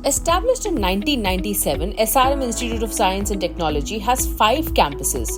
Established in 1997, SRM Institute of Science and Technology has 5 campuses,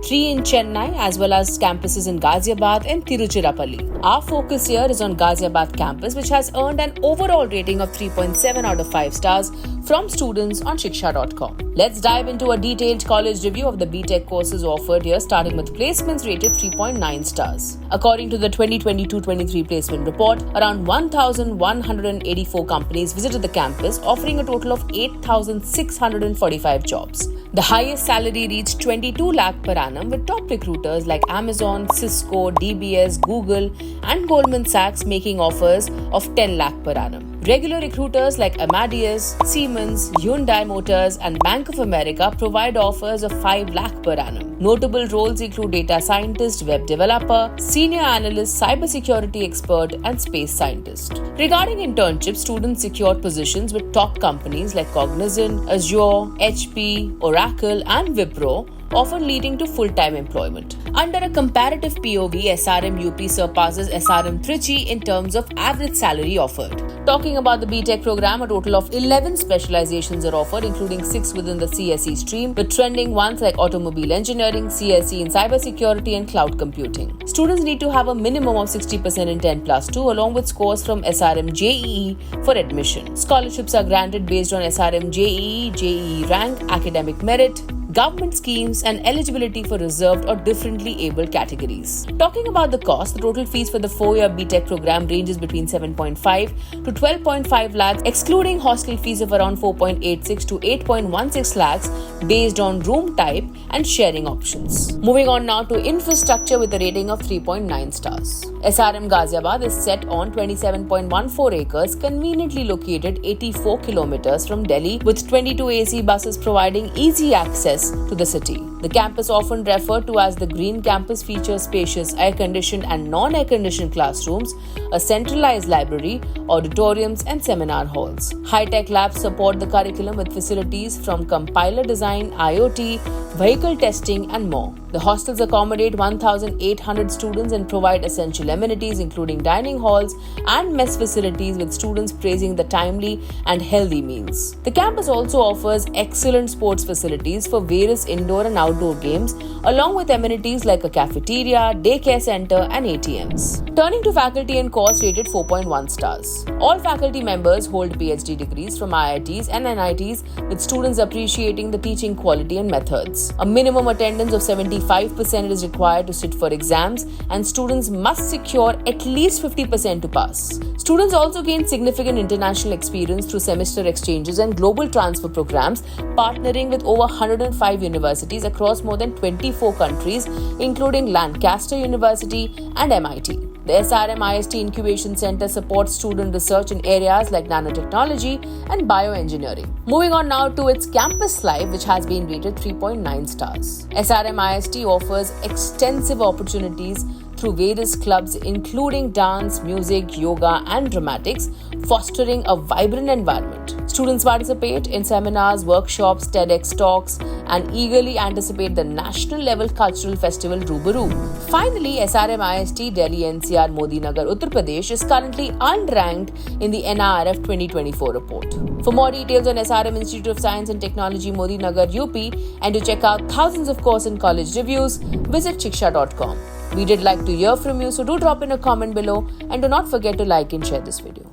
3 in Chennai as well as campuses in Ghaziabad and Tiruchirappalli. Our focus here is on Ghaziabad campus, which has earned an overall rating of 3.7 out of 5 stars from students on Shiksha.com. Let's dive into a detailed college review of the BTech courses offered here, starting with placements rated 3.9 stars. According to the 2022-23 placement report, around 1,184 companies visited the campus, offering a total of 8,645 jobs. The highest salary reached 22 lakh per annum, with top recruiters like Amazon, Cisco, DBS, Google and Goldman Sachs making offers of 10 lakh per annum. Regular recruiters like Amadeus, Siemens, Hyundai Motors and Bank of America provide offers of 5 lakh per annum. Notable roles include data scientist, web developer, senior analyst, cybersecurity expert and space scientist. Regarding internships, students secured positions with top companies like Cognizant, Azure, HP, Oracle and Wipro, often leading to full-time employment. Under a comparative POV, SRM UP surpasses SRM Trichy in terms of average salary offered. Talking about the BTech program, a total of 11 specializations are offered, including 6 within the CSE stream, with trending ones like automobile engineering, CSE in cybersecurity and cloud computing. Students need to have a minimum of 60% in 10+2 along with scores from SRM JEE for admission. Scholarships are granted based on SRM JEE rank, academic merit, government schemes and eligibility for reserved or differently abled categories. Talking about the cost, the total fees for the 4-year BTech program ranges between 7.5 to 12.5 lakhs, excluding hostel fees of around 4.86 to 8.16 lakhs based on room type and sharing options. Moving on now to infrastructure with a rating of 3.9 stars. SRM Ghaziabad is set on 27.14 acres, conveniently located 84 kilometers from Delhi, with 22 AC buses providing easy access to the city. The campus, often referred to as the Green Campus, features spacious air-conditioned and non-air-conditioned classrooms, a centralized library, auditoriums and seminar halls. High-tech labs support the curriculum with facilities from compiler design, IoT, vehicle testing and more. The hostels accommodate 1,800 students and provide essential amenities including dining halls and mess facilities, with students praising the timely and healthy meals. The campus also offers excellent sports facilities for various indoor and outdoor games, along with amenities like a cafeteria, daycare center and ATMs. Turning to faculty and course, rated 4.1 stars. All faculty members hold PhD degrees from IITs and NITs, with students appreciating the teaching quality and methods. A minimum attendance of 75% is required to sit for exams, and students must secure at least 50% to pass. Students also gain significant international experience through semester exchanges and global transfer programs, partnering with over 105 universities across more than 24 countries, including Lancaster University and MIT. The SRM IST Incubation Center supports student research in areas like nanotechnology and bioengineering. Moving on now to its campus life, which has been rated 3.9 stars. SRM IST offers extensive opportunities through various clubs including dance, music, yoga and dramatics, fostering a vibrant environment. Students participate in seminars, workshops, TEDx talks and eagerly anticipate the national level cultural festival Rubaru. Finally, SRM IST Delhi NCR Modi Nagar Uttar Pradesh is currently unranked in the NRF 2024 report. For more details on SRM Institute of Science and Technology Modi Nagar UP and to check out thousands of course and college reviews, visit Shiksha.com. We did like to hear from you, so do drop in a comment below and do not forget to like and share this video.